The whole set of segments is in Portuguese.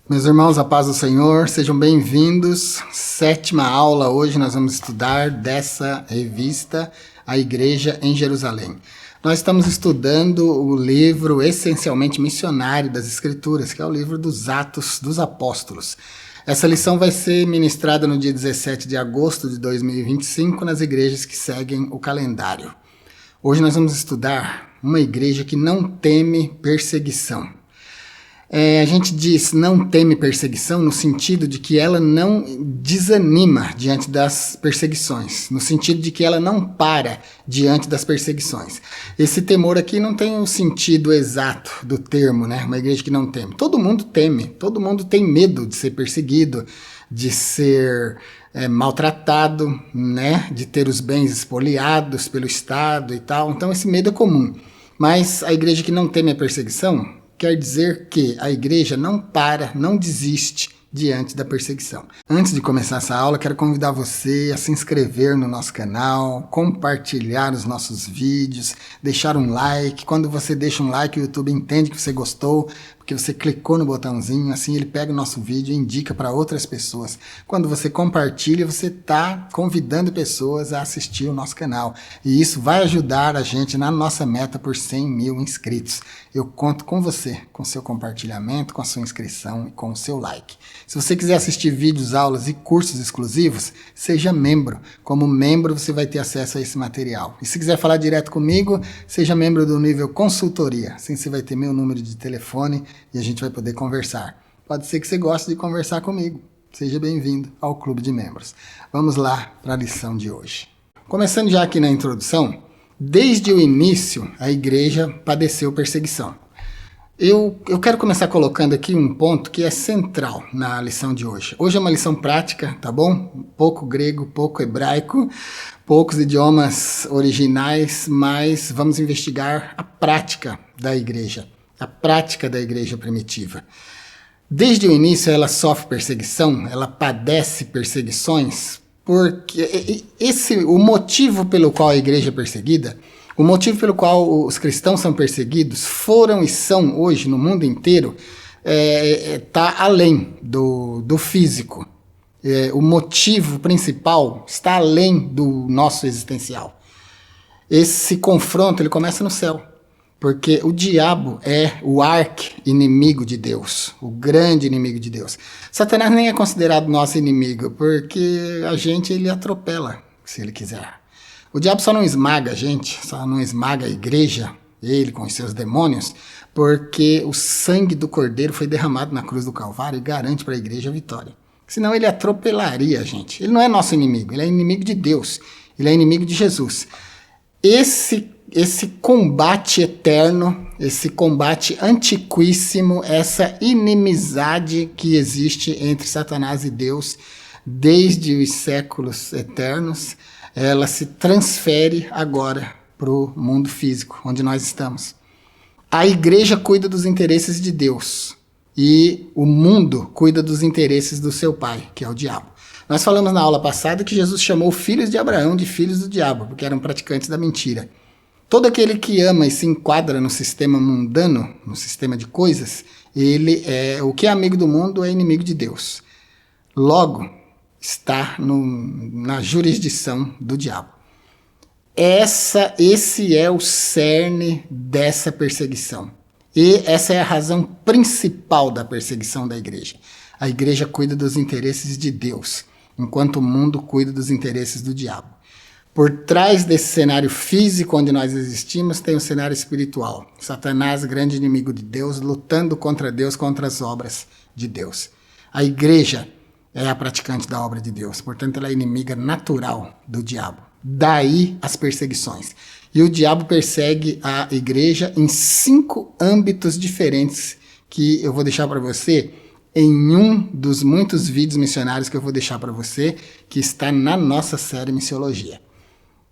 Meus irmãos, a paz do Senhor, sejam bem-vindos. Sétima aula, hoje nós vamos estudar dessa revista, A Igreja em Jerusalém. Nós estamos estudando o livro essencialmente missionário das Escrituras, que é o livro dos Atos dos Apóstolos. Essa lição vai ser ministrada no dia 17 de agosto de 2025 nas igrejas que seguem o calendário. Hoje nós vamos estudar uma igreja que não teme perseguição. A gente diz não teme perseguição no sentido de que ela não desanima diante das perseguições, no sentido de que ela não para diante das perseguições. Esse temor aqui não tem o sentido exato do termo, né? Uma igreja que não teme. Todo mundo teme, todo mundo tem medo de ser perseguido, de ser maltratado, né? De ter os bens expoliados pelo Estado e tal. Então esse medo é comum. Mas a igreja que não teme a perseguição quer dizer que a igreja não para, não desiste diante da perseguição. Antes de começar essa aula, quero convidar você a se inscrever no nosso canal, compartilhar os nossos vídeos, deixar um like. Quando você deixa um like, o YouTube entende que você gostou, porque você clicou no botãozinho, assim ele pega o nosso vídeo e indica para outras pessoas. Quando você compartilha, você está convidando pessoas a assistir o nosso canal. E isso vai ajudar a gente na nossa meta por 100 mil inscritos. Eu conto com você, com seu compartilhamento, com a sua inscrição e com o seu like. Se você quiser assistir vídeos, aulas e cursos exclusivos, seja membro. Como membro, você vai ter acesso a esse material. E se quiser falar direto comigo, seja membro do nível consultoria. Assim você vai ter meu número de telefone e a gente vai poder conversar. Pode ser que você goste de conversar comigo. Seja bem-vindo ao Clube de Membros. Vamos lá para a lição de hoje. Começando já aqui na introdução, desde o início a igreja padeceu perseguição. Eu quero começar colocando aqui um ponto que é central na lição de hoje. Hoje é uma lição prática, tá bom? Pouco grego, pouco hebraico, poucos idiomas originais, mas vamos investigar a prática da igreja primitiva. Desde o início ela sofre perseguição, ela padece perseguições, porque o motivo pelo qual a igreja é perseguida, o motivo pelo qual os cristãos são perseguidos, foram e são hoje no mundo inteiro, está além do físico. O motivo principal está além do nosso existencial. Esse confronto ele começa no céu, porque o diabo é o arqui-inimigo de Deus, o grande inimigo de Deus. Satanás nem é considerado nosso inimigo, porque a gente ele atropela, se ele quiser. O diabo só não esmaga a gente, só não esmaga a igreja, ele com os seus demônios, porque o sangue do Cordeiro foi derramado na cruz do Calvário e garante para a igreja a vitória. Senão ele atropelaria a gente. Ele não é nosso inimigo, ele é inimigo de Deus, ele é inimigo de Jesus. Esse combate eterno, esse combate antiquíssimo, essa inimizade que existe entre Satanás e Deus desde os séculos eternos, ela se transfere agora para o mundo físico, onde nós estamos. A igreja cuida dos interesses de Deus e o mundo cuida dos interesses do seu pai, que é o diabo. Nós falamos na aula passada que Jesus chamou filhos de Abraão de filhos do diabo, porque eram praticantes da mentira. Todo aquele que ama e se enquadra no sistema mundano, no sistema de coisas, o que é amigo do mundo é inimigo de Deus. Logo, está na jurisdição do diabo. Esse é o cerne dessa perseguição. E essa é a razão principal da perseguição da igreja. A igreja cuida dos interesses de Deus, enquanto o mundo cuida dos interesses do diabo. Por trás desse cenário físico onde nós existimos, tem um cenário espiritual. Satanás, grande inimigo de Deus, lutando contra Deus, contra as obras de Deus. A igreja é a praticante da obra de Deus, portanto ela é inimiga natural do diabo. Daí as perseguições. E o diabo persegue a igreja em 5 âmbitos diferentes que eu vou deixar para você em um dos muitos vídeos missionários que eu vou deixar para você, que está na nossa série Missiologia.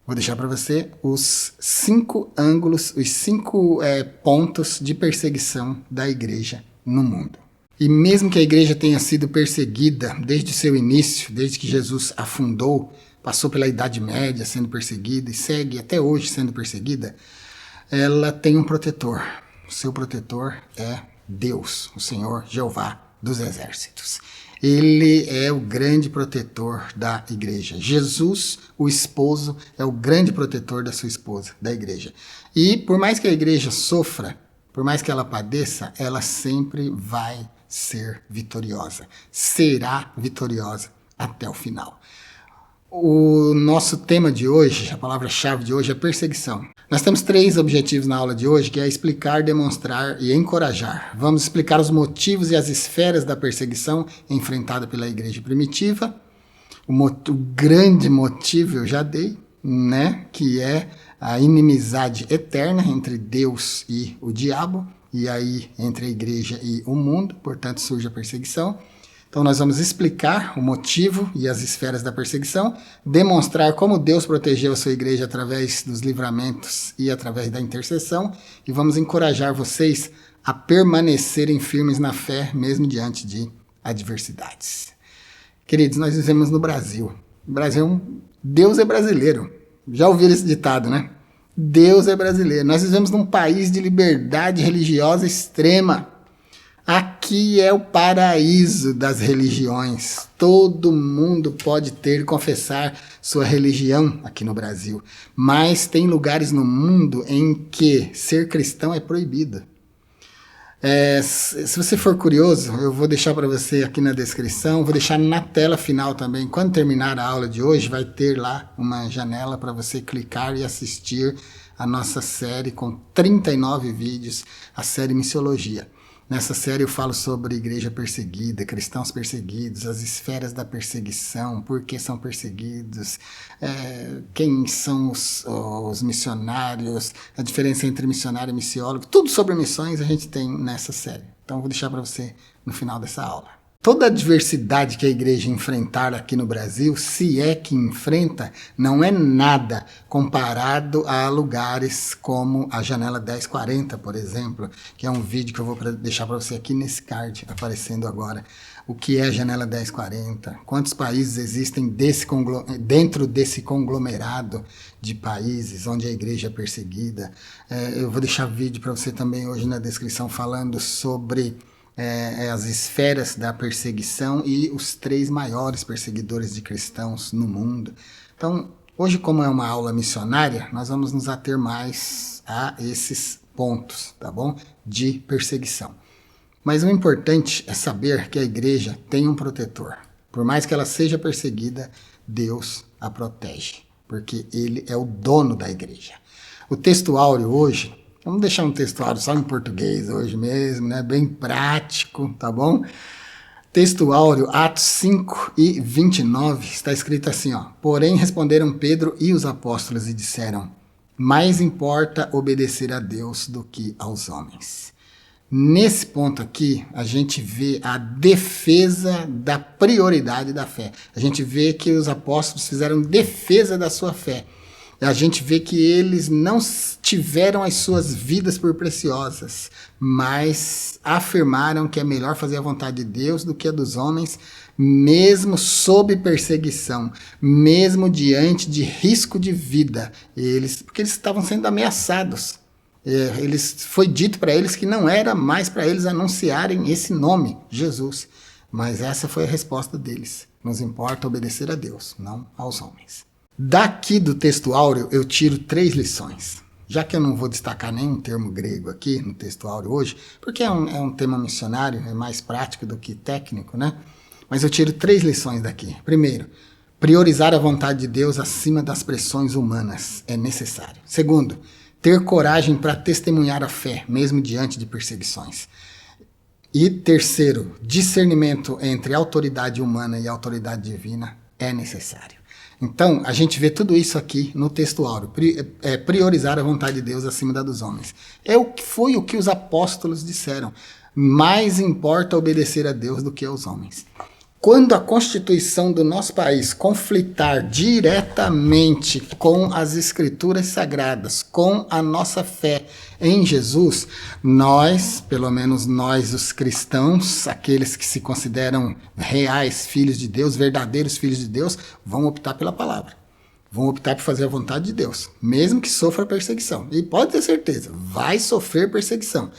Vou deixar para você os 5 ângulos, os 5 pontos de perseguição da igreja no mundo. E mesmo que a igreja tenha sido perseguida desde o seu início, desde que Jesus a fundou, passou pela Idade Média sendo perseguida e segue até hoje sendo perseguida, ela tem um protetor. O seu protetor é Deus, o Senhor Jeová dos exércitos. Ele é o grande protetor da igreja. Jesus, o esposo, é o grande protetor da sua esposa, da igreja. E por mais que a igreja sofra, por mais que ela padeça, ela sempre vai ser vitoriosa. Será vitoriosa até o final. O nosso tema de hoje, a palavra-chave de hoje é perseguição. Nós temos 3 objetivos na aula de hoje, que é explicar, demonstrar e encorajar. Vamos explicar os motivos e as esferas da perseguição enfrentada pela igreja primitiva. O grande motivo eu já dei, né? Que é a inimizade eterna entre Deus e o diabo, e aí entre a igreja e o mundo, portanto surge a perseguição. Então nós vamos explicar o motivo e as esferas da perseguição, demonstrar como Deus protegeu a sua igreja através dos livramentos e através da intercessão, e vamos encorajar vocês a permanecerem firmes na fé, mesmo diante de adversidades. Queridos, nós vivemos no Brasil. O Brasil, Deus é brasileiro. Já ouviram esse ditado, né? Deus é brasileiro. Nós vivemos num país de liberdade religiosa extrema. Aqui é o paraíso das religiões. Todo mundo pode ter e confessar sua religião aqui no Brasil. Mas tem lugares no mundo em que ser cristão é proibido. Se você for curioso, eu vou deixar para você aqui na descrição, vou deixar na tela final também. Quando terminar a aula de hoje, vai ter lá uma janela para você clicar e assistir a nossa série com 39 vídeos, a série Missiologia. Nessa série eu falo sobre igreja perseguida, cristãos perseguidos, as esferas da perseguição, por que são perseguidos, quem são os missionários, a diferença entre missionário e missiólogo, tudo sobre missões a gente tem nessa série. Então eu vou deixar para você no final dessa aula. Toda a adversidade que a igreja enfrentar aqui no Brasil, se é que enfrenta, não é nada comparado a lugares como a Janela 1040, por exemplo, que é um vídeo que eu vou deixar para você aqui nesse card aparecendo agora. O que é a Janela 1040? Quantos países existem dentro desse conglomerado de países onde a igreja é perseguida? Eu vou deixar vídeo para você também hoje na descrição falando sobre as esferas da perseguição e os 3 maiores perseguidores de cristãos no mundo. Então, hoje, como é uma aula missionária, nós vamos nos ater mais a esses pontos, tá bom? De perseguição. Mas o importante é saber que a igreja tem um protetor. Por mais que ela seja perseguida, Deus a protege, porque Ele é o dono da igreja. O texto áureo hoje, vamos deixar um textuário só em português hoje mesmo, né? Bem prático, tá bom? Texto áureo, Atos 5 e 29, está escrito assim, ó. Porém responderam Pedro e os apóstolos e disseram, mais importa obedecer a Deus do que aos homens. Nesse ponto aqui, a gente vê a defesa da prioridade da fé. A gente vê que os apóstolos fizeram defesa da sua fé. A gente vê que eles não tiveram as suas vidas por preciosas, mas afirmaram que é melhor fazer a vontade de Deus do que a dos homens, mesmo sob perseguição, mesmo diante de risco de vida. Porque eles estavam sendo ameaçados. Foi dito para eles que não era mais para eles anunciarem esse nome, Jesus. Mas essa foi a resposta deles. Nos importa obedecer a Deus, não aos homens. Daqui do texto áureo eu tiro 3 lições. Já que eu não vou destacar nenhum termo grego aqui no texto áureo hoje, porque é um tema missionário, é mais prático do que técnico, né? Mas eu tiro 3 lições daqui. Primeiro, priorizar a vontade de Deus acima das pressões humanas é necessário. Segundo, ter coragem para testemunhar a fé, mesmo diante de perseguições. E terceiro, discernimento entre autoridade humana e autoridade divina é necessário. Então, a gente vê tudo isso aqui no texto áureo. Priorizar a vontade de Deus acima da dos homens. Foi o que os apóstolos disseram. Mais importa obedecer a Deus do que aos homens. Quando a Constituição do nosso país conflitar diretamente com as Escrituras Sagradas, com a nossa fé em Jesus, nós, pelo menos nós os cristãos, aqueles que se consideram reais filhos de Deus, verdadeiros filhos de Deus, vão optar pela palavra. Vão optar por fazer a vontade de Deus, mesmo que sofra perseguição. E pode ter certeza, vai sofrer perseguição.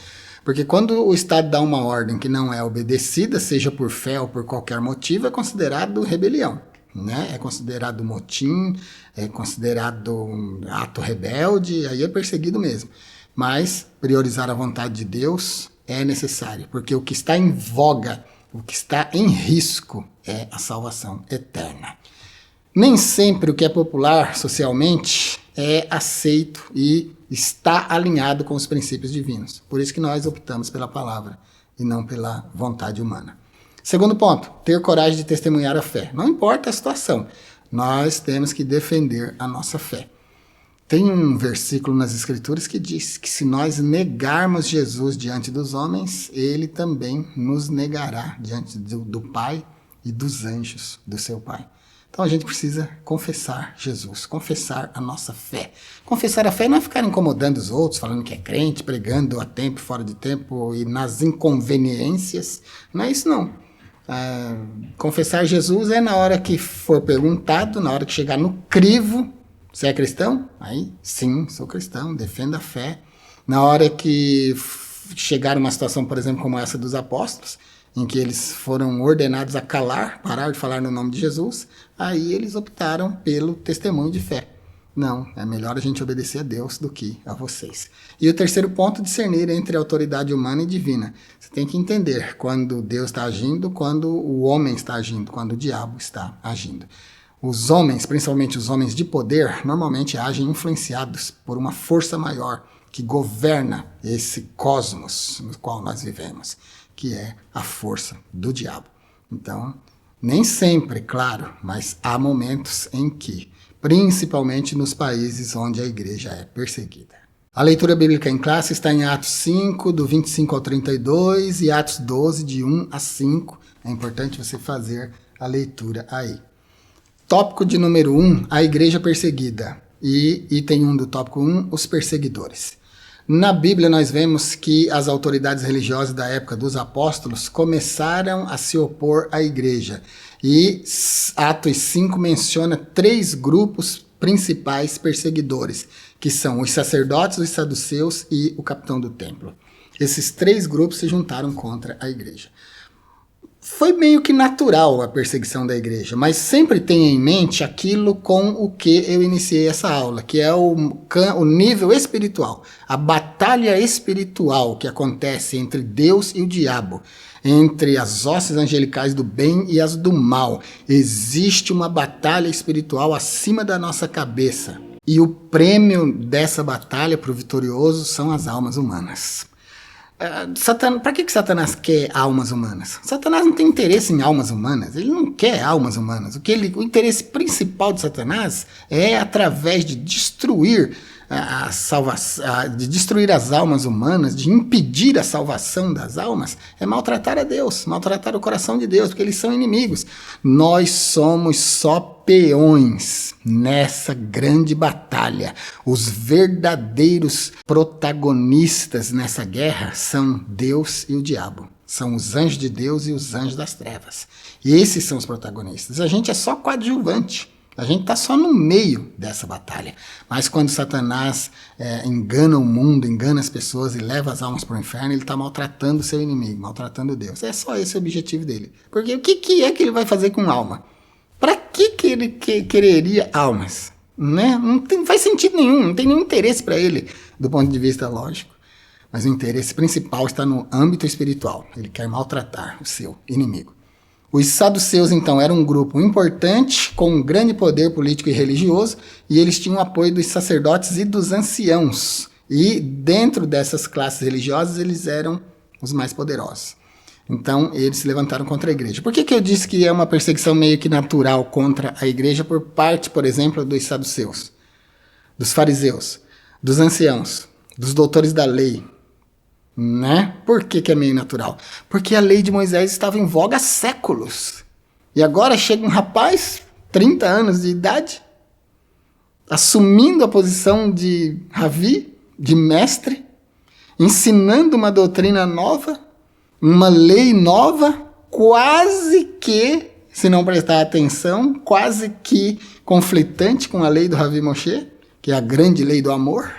Porque quando o Estado dá uma ordem que não é obedecida, seja por fé ou por qualquer motivo, é considerado rebelião, né? É considerado motim, é considerado um ato rebelde, aí é perseguido mesmo. Mas priorizar a vontade de Deus é necessário, porque o que está em voga, o que está em risco é a salvação eterna. Nem sempre o que é popular socialmente é aceito e está alinhado com os princípios divinos. Por isso que nós optamos pela palavra e não pela vontade humana. Segundo ponto, ter coragem de testemunhar a fé. Não importa a situação, nós temos que defender a nossa fé. Tem um versículo nas Escrituras que diz que se nós negarmos Jesus diante dos homens, ele também nos negará diante do Pai e dos anjos do seu Pai. Então a gente precisa confessar Jesus, confessar a nossa fé. Confessar a fé não é ficar incomodando os outros, falando que é crente, pregando a tempo, fora de tempo e nas inconveniências. Não é isso não. Confessar Jesus é na hora que for perguntado, na hora que chegar no crivo, você é cristão? Aí, sim, sou cristão, defendo a fé. Na hora que chegar uma situação, por exemplo, como essa dos apóstolos, em que eles foram ordenados a calar, parar de falar no nome de Jesus, aí eles optaram pelo testemunho de fé. Não, é melhor a gente obedecer a Deus do que a vocês. E o terceiro ponto, discernir entre a autoridade humana e divina. Você tem que entender quando Deus está agindo, quando o homem está agindo, quando o diabo está agindo. Os homens, principalmente os homens de poder, normalmente agem influenciados por uma força maior que governa esse cosmos no qual nós vivemos, que é a força do diabo. Então, nem sempre, claro, mas há momentos em que, principalmente nos países onde a igreja é perseguida. A leitura bíblica em classe está em Atos 5, do 25 ao 32, e Atos 12, de 1 a 5. É importante você fazer a leitura aí. Tópico de número 1, a igreja perseguida. E item 1 do tópico 1, os perseguidores. Na Bíblia nós vemos que as autoridades religiosas da época dos apóstolos começaram a se opor à igreja. E Atos 5 menciona 3 grupos principais perseguidores, que são os sacerdotes, os saduceus e o capitão do templo. Esses 3 grupos se juntaram contra a igreja. Foi meio que natural a perseguição da igreja, mas sempre tenha em mente aquilo com o que eu iniciei essa aula, que é o nível espiritual, a batalha espiritual que acontece entre Deus e o diabo, entre as hostes angelicais do bem e as do mal. Existe uma batalha espiritual acima da nossa cabeça, e o prêmio dessa batalha para o vitorioso são as almas humanas. Para que Satanás quer almas humanas? Satanás não tem interesse em almas humanas, ele não quer almas humanas. O interesse principal de Satanás é através de destruir a salvação, de destruir as almas humanas, de impedir a salvação das almas, é maltratar a Deus, maltratar o coração de Deus, porque eles são inimigos. Nós somos só peões nessa grande batalha. Os verdadeiros protagonistas nessa guerra são Deus e o diabo. São os anjos de Deus e os anjos das trevas. E esses são os protagonistas. A gente é só coadjuvante. A gente está só no meio dessa batalha. Mas quando Satanás engana o mundo, engana as pessoas e leva as almas para o inferno, ele está maltratando o seu inimigo, maltratando Deus. É só esse o objetivo dele. Porque o que é que ele vai fazer com alma? Para que ele quereria almas? Né? Não faz sentido nenhum, não tem nenhum interesse para ele, do ponto de vista lógico. Mas o interesse principal está no âmbito espiritual. Ele quer maltratar o seu inimigo. Os saduceus, então, eram um grupo importante, com um grande poder político e religioso, e eles tinham o apoio dos sacerdotes e dos anciãos. E dentro dessas classes religiosas, eles eram os mais poderosos. Então, eles se levantaram contra a igreja. Por que eu disse que é uma perseguição meio que natural contra a igreja por parte, por exemplo, dos saduceus, dos fariseus, dos anciãos, dos doutores da lei? Né? Por que é meio natural? Porque a lei de Moisés estava em voga há séculos. E agora chega um rapaz, 30 anos de idade, assumindo a posição de Ravi, de mestre, ensinando uma doutrina nova, uma lei nova, quase que, se não prestar atenção, quase que conflitante com a lei do Ravi Moshe, que é a grande lei do amor.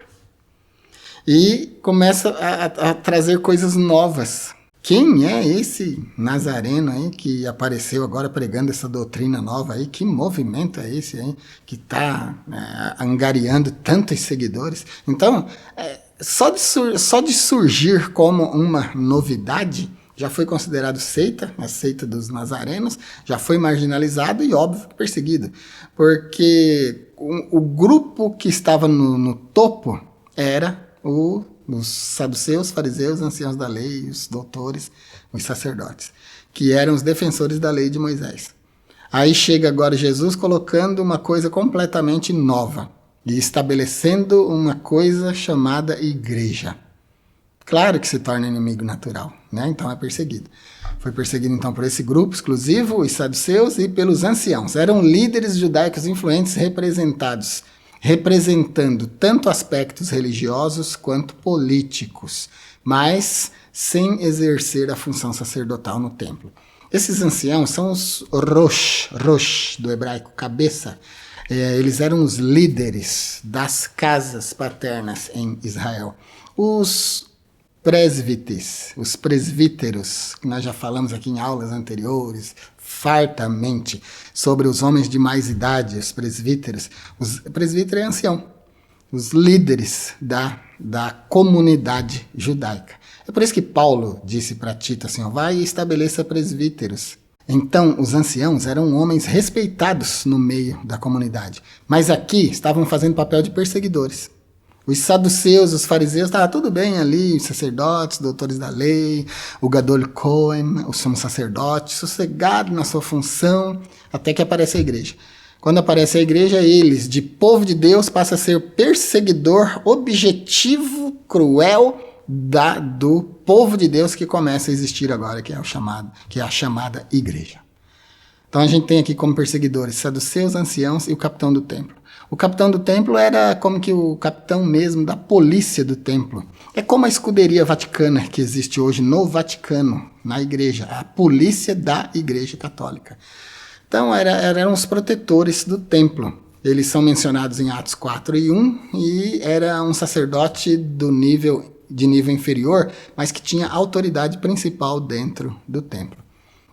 e começa a trazer coisas novas. Quem é esse Nazareno aí que apareceu agora pregando essa doutrina nova aí? Que movimento é esse aí que está angariando tantos seguidores? Então, só de surgir como uma novidade, já foi considerado seita, a seita dos nazarenos, já foi marginalizado e, óbvio, perseguido. Porque o grupo que estava no topo era os saduceus, fariseus, anciãos da lei, os doutores, os sacerdotes, que eram os defensores da lei de Moisés. Aí chega agora Jesus colocando uma coisa completamente nova e estabelecendo uma coisa chamada igreja. Claro que se torna inimigo natural, né? Então é perseguido. Foi perseguido então por esse grupo exclusivo, os saduceus, e pelos anciãos. Eram líderes judaicos influentes representando tanto aspectos religiosos quanto políticos, mas sem exercer a função sacerdotal no templo. Esses anciãos são os rosh do hebraico, cabeça. Eles eram os líderes das casas paternas em Israel. Os presbíteros, que nós já falamos aqui em aulas anteriores, fartamente, sobre os homens de mais idade, os presbíteros. O presbítero é ancião, os líderes da comunidade judaica. É por isso que Paulo disse para Tito assim, vai e estabeleça presbíteros. Então, os anciãos eram homens respeitados no meio da comunidade, mas aqui estavam fazendo papel de perseguidores. Os saduceus, os fariseus, estava tudo bem ali, os sacerdotes, doutores da lei, o Gadol Cohen, o sumo sacerdote, sossegado na sua função, até que aparece a igreja. Quando aparece a igreja, eles, de povo de Deus, passam a ser perseguidor objetivo, cruel, do povo de Deus que começa a existir agora, que é a chamada igreja. Então a gente tem aqui como perseguidores saduceus, anciãos e o capitão do templo. O capitão do templo era como que o capitão mesmo da polícia do templo. É como a escuderia vaticana que existe hoje no Vaticano, na igreja, a polícia da igreja católica. Então eram os protetores do templo. Eles são mencionados em Atos 4:1 e era um sacerdote de nível inferior, mas que tinha autoridade principal dentro do templo.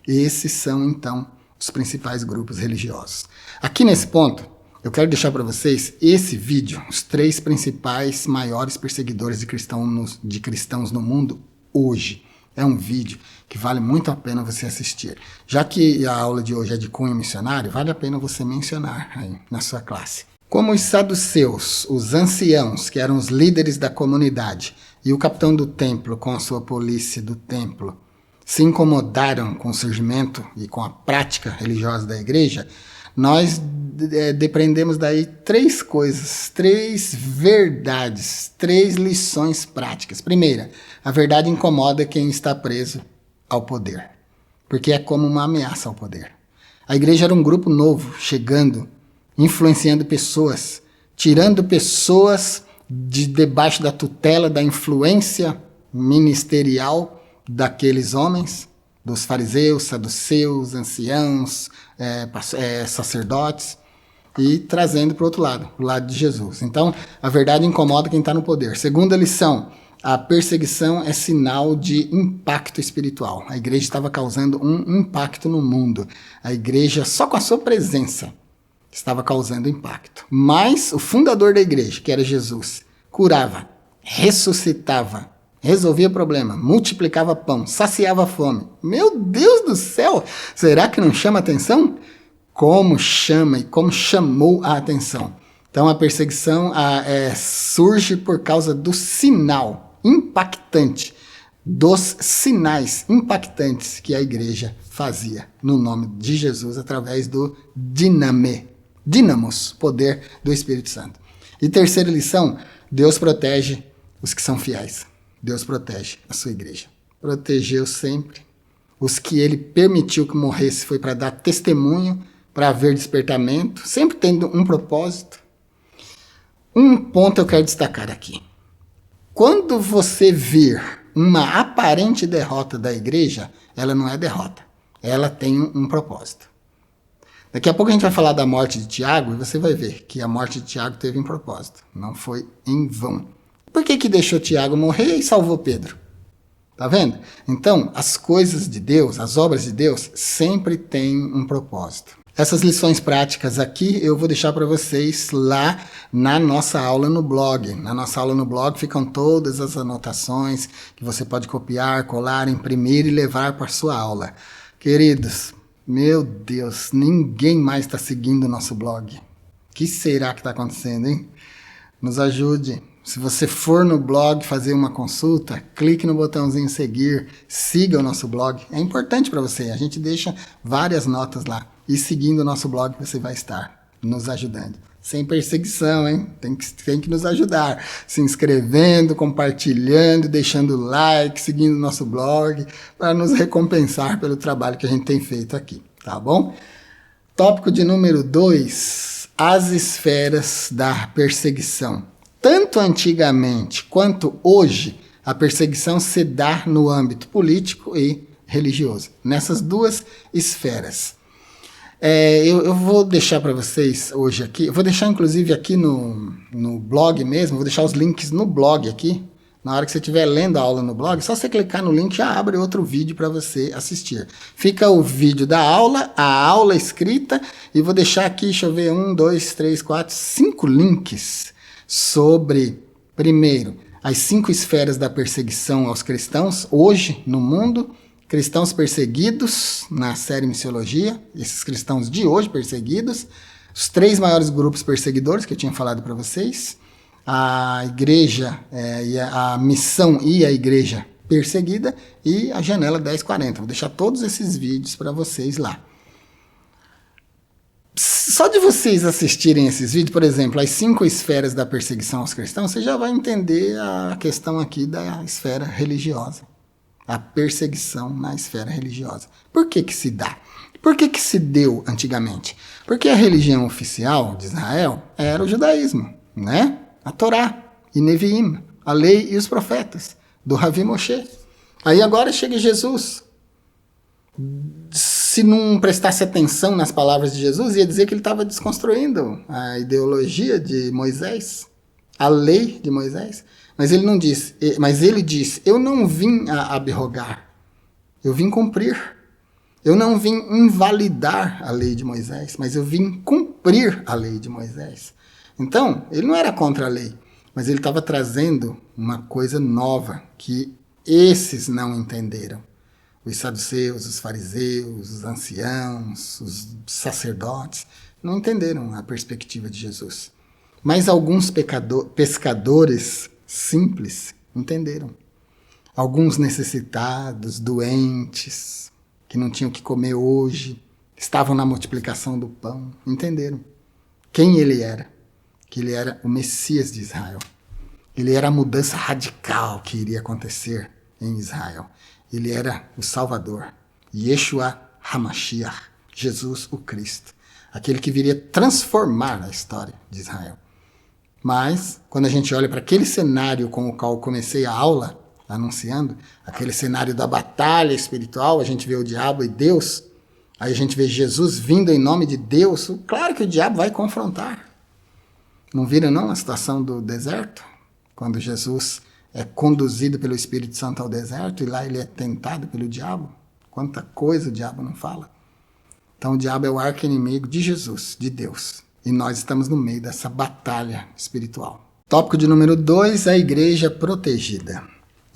Esses são então os principais grupos religiosos. Aqui nesse ponto, eu quero deixar para vocês esse vídeo, os 3 principais maiores perseguidores de cristãos no mundo hoje. É um vídeo que vale muito a pena você assistir. Já que a aula de hoje é de cunho missionário, vale a pena você mencionar aí na sua classe. Como os saduceus, os anciãos, que eram os líderes da comunidade, e o capitão do templo com a sua polícia do templo, se incomodaram com o surgimento e com a prática religiosa da igreja, nós depreendemos daí 3 coisas, 3 verdades, 3 lições práticas. Primeira, a verdade incomoda quem está preso ao poder, porque é como uma ameaça ao poder. A igreja era um grupo novo, chegando, influenciando pessoas, tirando pessoas de debaixo da tutela, da influência ministerial daqueles homens, dos fariseus, saduceus, anciãos, sacerdotes, e trazendo para o outro lado, o lado de Jesus. Então, a verdade incomoda quem está no poder. Segunda lição, a perseguição é sinal de impacto espiritual. A igreja estava causando um impacto no mundo. A igreja, só com a sua presença, estava causando impacto. Mas o fundador da igreja, que era Jesus, curava, ressuscitava, resolvia problema, multiplicava pão, saciava a fome. Meu Deus do céu! Será que não chama atenção? Como chama e como chamou a atenção. Então a perseguição surge por causa do sinal impactante, dos sinais impactantes que a igreja fazia no nome de Jesus através do dínamos, poder do Espírito Santo. E terceira lição, Deus protege os que são fiéis. Deus protege a sua igreja. Protegeu sempre. Os que ele permitiu que morresse foi para dar testemunho, para haver despertamento, sempre tendo um propósito. Um ponto eu quero destacar aqui. Quando você vir uma aparente derrota da igreja, ela não é derrota. Ela tem um propósito. Daqui a pouco a gente vai falar da morte de Tiago e você vai ver que a morte de Tiago teve um propósito. Não foi em vão. Por que deixou Tiago morrer e salvou Pedro? Tá vendo? Então, as coisas de Deus, as obras de Deus, sempre têm um propósito. Essas lições práticas aqui eu vou deixar para vocês lá na nossa aula no blog. Na nossa aula no blog ficam todas as anotações que você pode copiar, colar, imprimir e levar para a sua aula. Queridos, meu Deus, ninguém mais está seguindo o nosso blog. O que será que está acontecendo, hein? Nos ajude. Se você for no blog fazer uma consulta, clique no botãozinho seguir, siga o nosso blog. É importante para você, a gente deixa várias notas lá. E seguindo o nosso blog você vai estar nos ajudando. Sem perseguição, hein? Tem que nos ajudar. Se inscrevendo, compartilhando, deixando like, seguindo o nosso blog, para nos recompensar pelo trabalho que a gente tem feito aqui, tá bom? Tópico de número 2, as esferas da perseguição. Tanto antigamente quanto hoje, a perseguição se dá no âmbito político e religioso, nessas duas esferas. Eu vou deixar para vocês hoje aqui, vou deixar inclusive aqui no blog mesmo, vou deixar os links no blog aqui. Na hora que você estiver lendo a aula no blog, só você clicar no link já abre outro vídeo para você assistir. Fica o vídeo da aula, a aula escrita, e vou deixar aqui, deixa eu ver, 1, 2, 3, 4, 5 links sobre, primeiro, as 5 esferas da perseguição aos cristãos, hoje no mundo, cristãos perseguidos, na série Missiologia, esses cristãos de hoje perseguidos, os 3 maiores grupos perseguidores que eu tinha falado para vocês, a igreja, a missão e a igreja perseguida, e a janela 1040. Vou deixar todos esses vídeos para vocês lá. Só de vocês assistirem esses vídeos, por exemplo, as 5 esferas da perseguição aos cristãos, você já vai entender a questão aqui da esfera religiosa. A perseguição na esfera religiosa. Por que se dá? Por que se deu antigamente? Porque a religião oficial de Israel era o judaísmo, né? A Torá e Neviim, a lei e os profetas, do Ravi Moshe. Aí agora chega Jesus. Se não prestasse atenção nas palavras de Jesus, ia dizer que ele estava desconstruindo a ideologia de Moisés, a lei de Moisés. Mas ele não disse, mas ele disse, eu não vim a abrogar, eu vim cumprir. Eu não vim invalidar a lei de Moisés, mas eu vim cumprir a lei de Moisés. Então, ele não era contra a lei, mas ele estava trazendo uma coisa nova que esses não entenderam. Os saduceus, os fariseus, os anciãos, os sacerdotes, não entenderam a perspectiva de Jesus. Mas alguns pescadores simples entenderam. Alguns necessitados, doentes, que não tinham o que comer hoje, estavam na multiplicação do pão, entenderam quem ele era. Que ele era o Messias de Israel. Ele era a mudança radical que iria acontecer em Israel. Ele era o Salvador, Yeshua HaMashiach, Jesus o Cristo, aquele que viria transformar a história de Israel. Mas, quando a gente olha para aquele cenário com o qual eu comecei a aula, anunciando, aquele cenário da batalha espiritual, a gente vê o diabo e Deus, aí a gente vê Jesus vindo em nome de Deus, claro que o diabo vai confrontar. Não viram não a situação do deserto? Quando Jesus é conduzido pelo Espírito Santo ao deserto e lá ele é tentado pelo diabo. Quanta coisa o diabo não fala. Então o diabo é o arqui-inimigo de Jesus, de Deus. E nós estamos no meio dessa batalha espiritual. Tópico de número 2, a igreja protegida.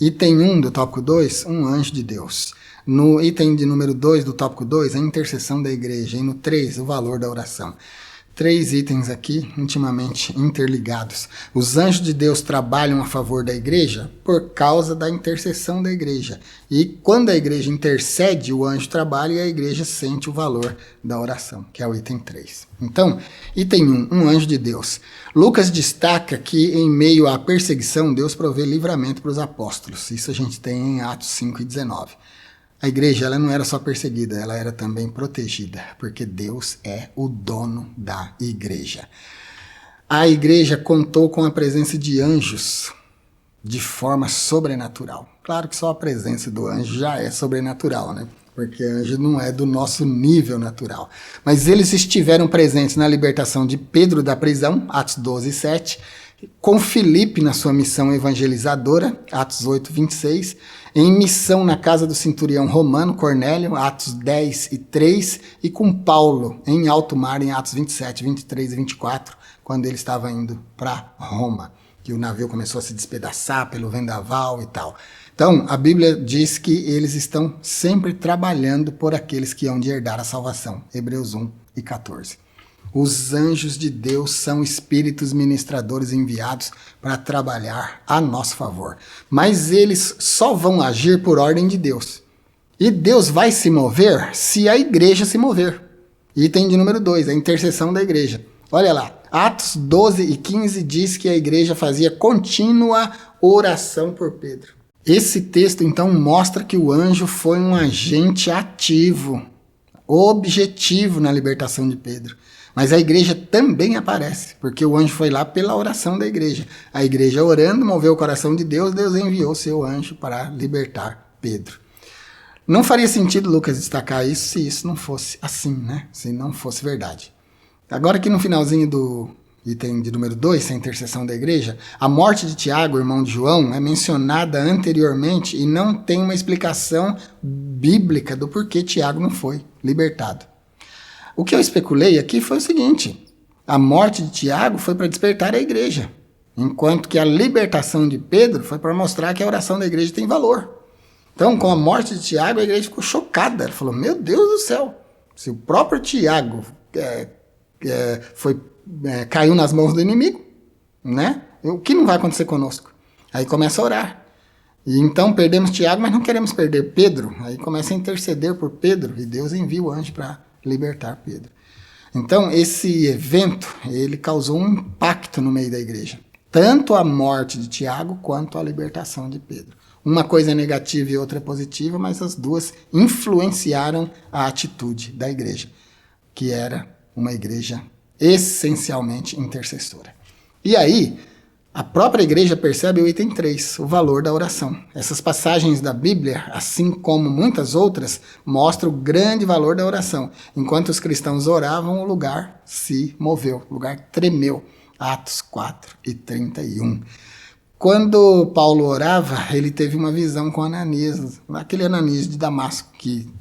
Item 1 do tópico 2, um anjo de Deus. No item de número 2 do tópico 2, a intercessão da igreja. E no 3, o valor da oração. 3 itens aqui intimamente interligados. Os anjos de Deus trabalham a favor da igreja por causa da intercessão da igreja. E quando a igreja intercede, o anjo trabalha e a igreja sente o valor da oração, que é o item 3. Então, item 1, um anjo de Deus. Lucas destaca que em meio à perseguição, Deus provê livramento para os apóstolos. Isso a gente tem em Atos 5 e 19. A igreja ela não era só perseguida, ela era também protegida, porque Deus é o dono da igreja. A igreja contou com a presença de anjos de forma sobrenatural. Claro que só a presença do anjo já é sobrenatural, né? Porque anjo não é do nosso nível natural. Mas eles estiveram presentes na libertação de Pedro da prisão, Atos 12, 7, Com Filipe na sua missão evangelizadora, Atos 8, 26, em missão na casa do centurião romano, Cornélio, Atos 10 e 3, e com Paulo em alto mar, em Atos 27, 23 e 24, quando ele estava indo para Roma, que o navio começou a se despedaçar pelo vendaval e tal. Então, a Bíblia diz que eles estão sempre trabalhando por aqueles que hão de herdar a salvação, Hebreus 1 e 14. Os anjos de Deus são espíritos ministradores enviados para trabalhar a nosso favor. Mas eles só vão agir por ordem de Deus. E Deus vai se mover se a igreja se mover. Item de número 2, a intercessão da igreja. Olha lá, Atos 12 e 15 diz que a igreja fazia contínua oração por Pedro. Esse texto, então, mostra que o anjo foi um agente ativo, objetivo na libertação de Pedro. Mas a igreja também aparece, porque o anjo foi lá pela oração da igreja. A igreja orando, moveu o coração de Deus, Deus enviou seu anjo para libertar Pedro. Não faria sentido Lucas destacar isso se isso não fosse assim, né? Se não fosse verdade. Agora aqui no finalzinho do item de número 2, a intercessão da igreja, a morte de Tiago, irmão de João, é mencionada anteriormente e não tem uma explicação bíblica do porquê Tiago não foi libertado. O que eu especulei aqui foi o seguinte: a morte de Tiago foi para despertar a igreja, enquanto que a libertação de Pedro foi para mostrar que a oração da igreja tem valor. Então, com a morte de Tiago, a igreja ficou chocada. Ela falou, meu Deus do céu, se o próprio Tiago caiu nas mãos do inimigo, né? O que não vai acontecer conosco? Aí começa a orar. E então perdemos Tiago, mas não queremos perder Pedro. Aí começa a interceder por Pedro e Deus envia o anjo para libertar Pedro. Então, esse evento, ele causou um impacto no meio da igreja. Tanto a morte de Tiago, quanto a libertação de Pedro. Uma coisa é negativa e outra é positiva, mas as duas influenciaram a atitude da igreja, que era uma igreja essencialmente intercessora. E aí, a própria igreja percebe o item 3, o valor da oração. Essas passagens da Bíblia, assim como muitas outras, mostram o grande valor da oração. Enquanto os cristãos oravam, o lugar se moveu, o lugar tremeu. Atos 4 e 31. Quando Paulo orava, ele teve uma visão com Ananias, aquele Ananias de Damasco, que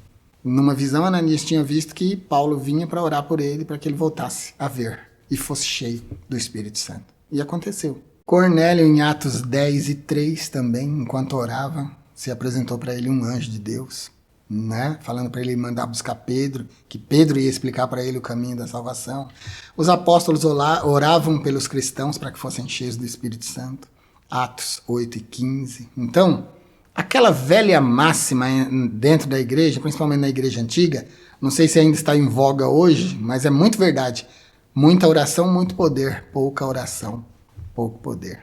numa visão Ananias tinha visto que Paulo vinha para orar por ele, para que ele voltasse a ver e fosse cheio do Espírito Santo. E aconteceu. Cornélio, em Atos 10 e 3 também, enquanto orava, se apresentou para ele um anjo de Deus, né? Falando para ele mandar buscar Pedro, que Pedro ia explicar para ele o caminho da salvação. Os apóstolos oravam pelos cristãos para que fossem cheios do Espírito Santo. Atos 8 e 15. Então, aquela velha máxima dentro da igreja, principalmente na igreja antiga, não sei se ainda está em voga hoje, mas é muito verdade. Muita oração, muito poder. Pouca oração, pouco poder.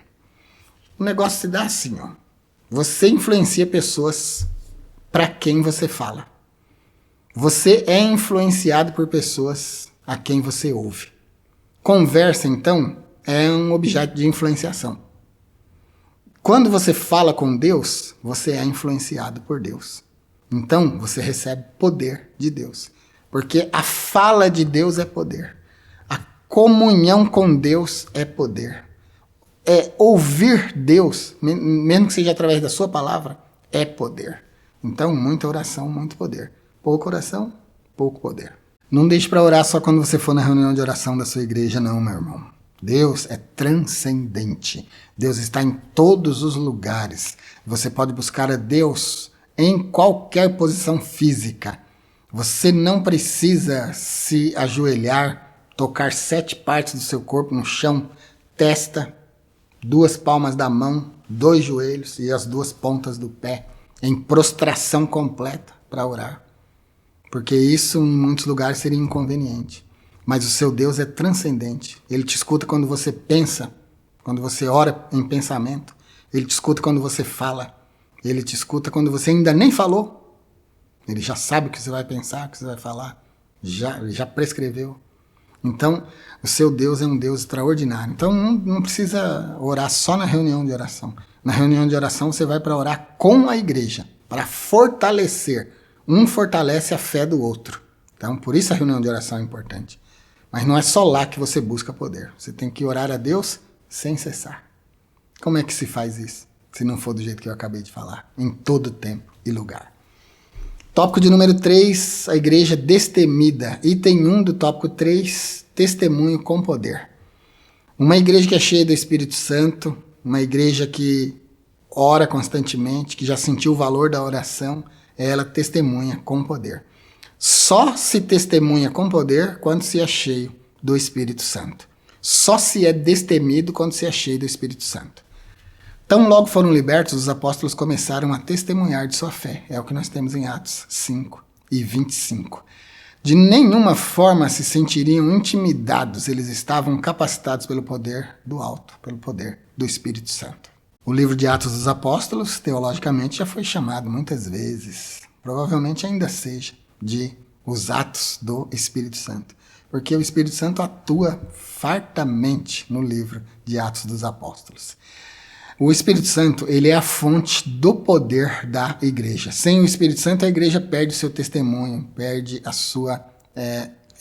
O negócio se dá assim, ó. Você influencia pessoas para quem você fala. Você é influenciado por pessoas a quem você ouve. Conversa, então, é um objeto de influenciação. Quando você fala com Deus, você é influenciado por Deus. Então, você recebe poder de Deus. Porque a fala de Deus é poder. A comunhão com Deus é poder. Ouvir Deus, mesmo que seja através da sua palavra, é poder. Então, muita oração, muito poder. Pouca oração, pouco poder. Não deixe para orar só quando você for na reunião de oração da sua igreja, não, meu irmão. Deus é transcendente. Deus está em todos os lugares. Você pode buscar a Deus em qualquer posição física. Você não precisa se ajoelhar, tocar 7 partes do seu corpo no chão, testa, 2 palmas da mão, 2 joelhos e as 2 pontas do pé, em prostração completa para orar. Porque isso em muitos lugares seria inconveniente. Mas o seu Deus é transcendente. Ele te escuta quando você pensa, quando você ora em pensamento. Ele te escuta quando você fala. Ele te escuta quando você ainda nem falou. Ele já sabe o que você vai pensar, o que você vai falar. Ele já prescreveu. Então, o seu Deus é um Deus extraordinário. Então, não precisa orar só na reunião de oração. Na reunião de oração, você vai para orar com a igreja, para fortalecer. Um fortalece a fé do outro. Então, por isso a reunião de oração é importante. Mas não é só lá que você busca poder. Você tem que orar a Deus sem cessar. Como é que se faz isso? Se não for do jeito que eu acabei de falar, em todo tempo e lugar. Tópico de número 3, a igreja destemida. Item 1 do tópico 3, testemunho com poder. Uma igreja que é cheia do Espírito Santo, uma igreja que ora constantemente, que já sentiu o valor da oração, ela testemunha com poder. Só se testemunha com poder quando se é cheio do Espírito Santo. Só se é destemido quando se é cheio do Espírito Santo. Tão logo foram libertos, os apóstolos começaram a testemunhar de sua fé. É o que nós temos em Atos 5 e 25. De nenhuma forma se sentiriam intimidados, eles estavam capacitados pelo poder do alto, pelo poder do Espírito Santo. O livro de Atos dos Apóstolos, teologicamente, já foi chamado muitas vezes, provavelmente ainda seja, de os Atos do Espírito Santo. Porque o Espírito Santo atua fartamente no livro de Atos dos Apóstolos. O Espírito Santo, ele é a fonte do poder da igreja. Sem o Espírito Santo, a igreja perde o seu testemunho, perde a sua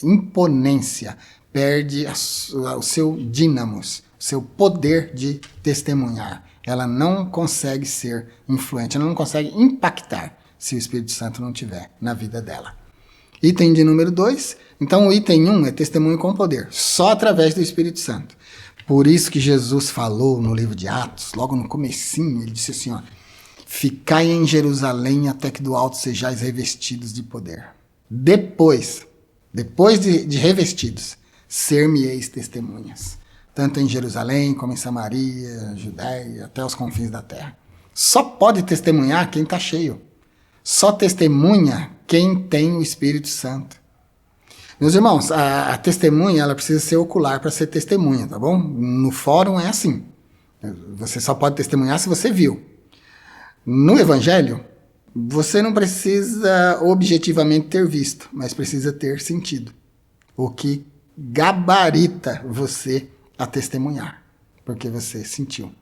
imponência, perde o seu dínamos, o seu poder de testemunhar. Ela não consegue ser influente, ela não consegue impactar se o Espírito Santo não estiver na vida dela. Item de número 2. Então, o item 1 é testemunho com poder, só através do Espírito Santo. Por isso que Jesus falou no livro de Atos, logo no comecinho, ele disse assim, ó, ficai em Jerusalém até que do alto sejais revestidos de poder. Depois de revestidos, ser-me-eis testemunhas. Tanto em Jerusalém, como em Samaria, Judéia, até os confins da terra. Só pode testemunhar quem está cheio. Só testemunha quem tem o Espírito Santo. Meus irmãos, a testemunha ela precisa ser ocular para ser testemunha, tá bom? No fórum é assim. Você só pode testemunhar se você viu. No Evangelho, você não precisa objetivamente ter visto, mas precisa ter sentido. O que gabarita você a testemunhar, porque você sentiu.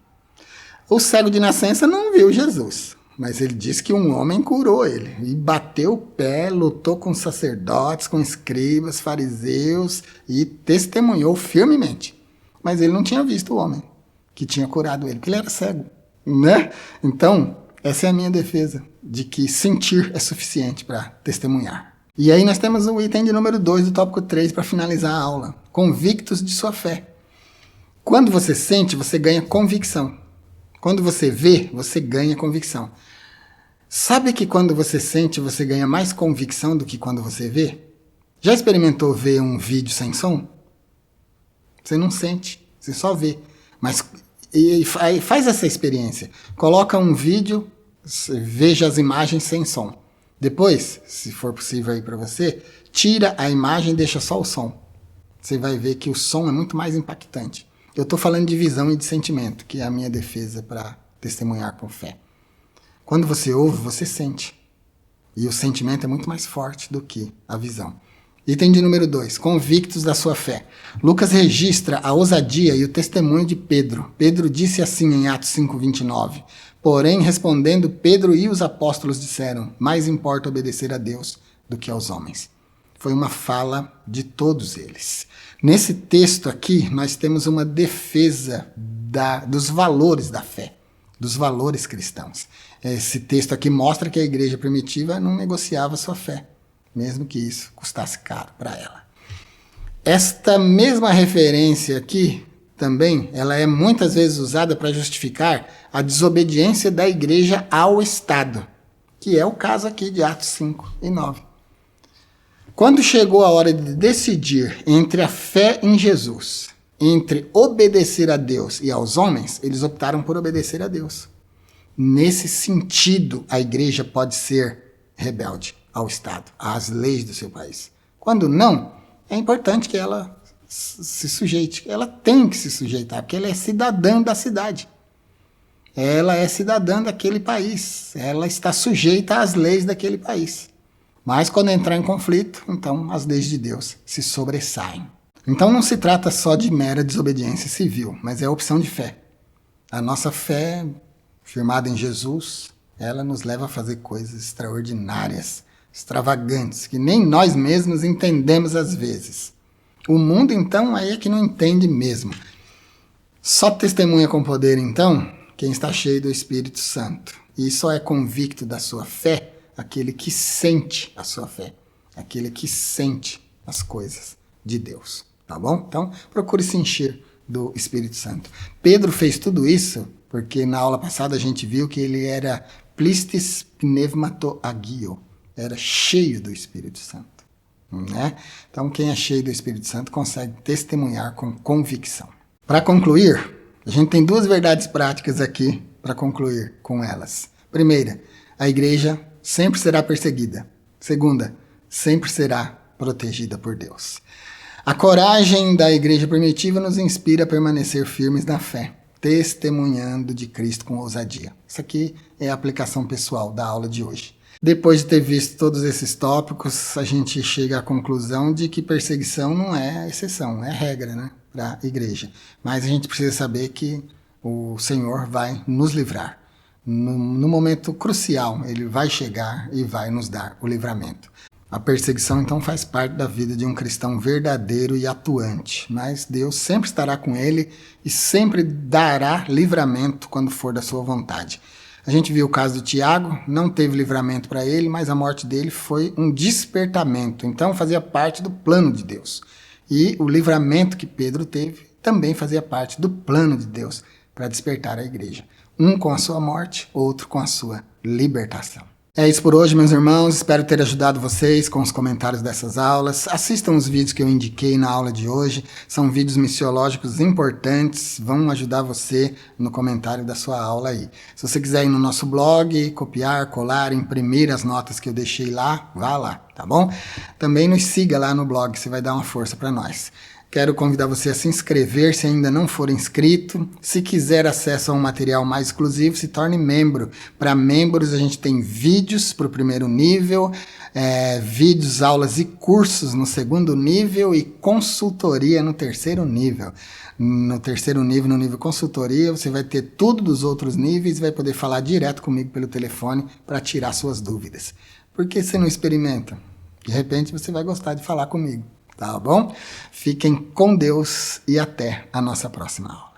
O cego de nascença não viu Jesus, mas ele disse que um homem curou ele, e bateu o pé, lutou com sacerdotes, com escribas, fariseus, e testemunhou firmemente. Mas ele não tinha visto o homem que tinha curado ele, porque ele era cego, né? Então, essa é a minha defesa, de que sentir é suficiente para testemunhar. E aí nós temos o item de número 2 do tópico 3 para finalizar a aula, convictos de sua fé. Quando você sente, você ganha convicção. Quando você vê, você ganha convicção. Sabe que quando você sente, você ganha mais convicção do que quando você vê? Já experimentou ver um vídeo sem som? Você não sente, você só vê. Mas faz essa experiência. Coloca um vídeo, veja as imagens sem som. Depois, se for possível aí para você, tira a imagem e deixa só o som. Você vai ver que o som é muito mais impactante. Eu estou falando de visão e de sentimento, que é a minha defesa para testemunhar com fé. Quando você ouve, você sente. E o sentimento é muito mais forte do que a visão. Item de número 2, convictos da sua fé. Lucas registra a ousadia e o testemunho de Pedro. Pedro disse assim em Atos 5:29. Porém, respondendo, Pedro e os apóstolos disseram, mais importa obedecer a Deus do que aos homens. Foi uma fala de todos eles. Nesse texto aqui, nós temos uma defesa dos valores da fé, dos valores cristãos. Esse texto aqui mostra que a igreja primitiva não negociava sua fé, mesmo que isso custasse caro para ela. Esta mesma referência aqui, também, ela é muitas vezes usada para justificar a desobediência da igreja ao Estado, que é o caso aqui de Atos 5 e 9. Quando chegou a hora de decidir entre a fé em Jesus, entre obedecer a Deus e aos homens, eles optaram por obedecer a Deus. Nesse sentido, a igreja pode ser rebelde ao Estado, às leis do seu país. Quando não, é importante que ela se sujeite. Ela tem que se sujeitar, porque ela é cidadã da cidade. Ela é cidadã daquele país. Ela está sujeita às leis daquele país. Mas quando entrar em conflito, então as leis de Deus se sobressaem. Então não se trata só de mera desobediência civil, mas é opção de fé. A nossa fé, firmada em Jesus, ela nos leva a fazer coisas extraordinárias, extravagantes, que nem nós mesmos entendemos às vezes. O mundo, então, aí é que não entende mesmo. Só testemunha com poder, então, quem está cheio do Espírito Santo. E só é convicto da sua fé aquele que sente a sua fé, aquele que sente as coisas de Deus, tá bom? Então, procure se encher do Espírito Santo. Pedro fez tudo isso porque na aula passada a gente viu que ele era plistis pneumato agio, era cheio do Espírito Santo, né? Então, quem é cheio do Espírito Santo consegue testemunhar com convicção. Para concluir, a gente tem duas verdades práticas aqui para concluir com elas. Primeira, a igreja sempre será perseguida. Segunda, sempre será protegida por Deus. A coragem da igreja primitiva nos inspira a permanecer firmes na fé, testemunhando de Cristo com ousadia. Isso aqui é a aplicação pessoal da aula de hoje. Depois de ter visto todos esses tópicos, a gente chega à conclusão de que perseguição não é exceção, é regra, né, para a igreja. Mas a gente precisa saber que o Senhor vai nos livrar. No momento crucial, Ele vai chegar e vai nos dar o livramento. A perseguição, então, faz parte da vida de um cristão verdadeiro e atuante. Mas Deus sempre estará com ele e sempre dará livramento quando for da sua vontade. A gente viu o caso do Tiago, não teve livramento para ele, mas a morte dele foi um despertamento. Então, fazia parte do plano de Deus. E o livramento que Pedro teve também fazia parte do plano de Deus para despertar a igreja. Um com a sua morte, outro com a sua libertação. É isso por hoje, meus irmãos. Espero ter ajudado vocês com os comentários dessas aulas. Assistam os vídeos que eu indiquei na aula de hoje. São vídeos missiológicos importantes. Vão ajudar você no comentário da sua aula aí. Se você quiser ir no nosso blog, copiar, colar, imprimir as notas que eu deixei lá, vá lá, tá bom? Também nos siga lá no blog, você vai dar uma força para nós. Quero convidar você a se inscrever se ainda não for inscrito. Se quiser acesso a um material mais exclusivo, se torne membro. Para membros, a gente tem vídeos para o primeiro nível, vídeos, aulas e cursos no segundo nível e consultoria no terceiro nível. No terceiro nível, no nível consultoria, você vai ter tudo dos outros níveis e vai poder falar direto comigo pelo telefone para tirar suas dúvidas. Por que você não experimenta? De repente, você vai gostar de falar comigo. Tá bom? Fiquem com Deus e até a nossa próxima aula.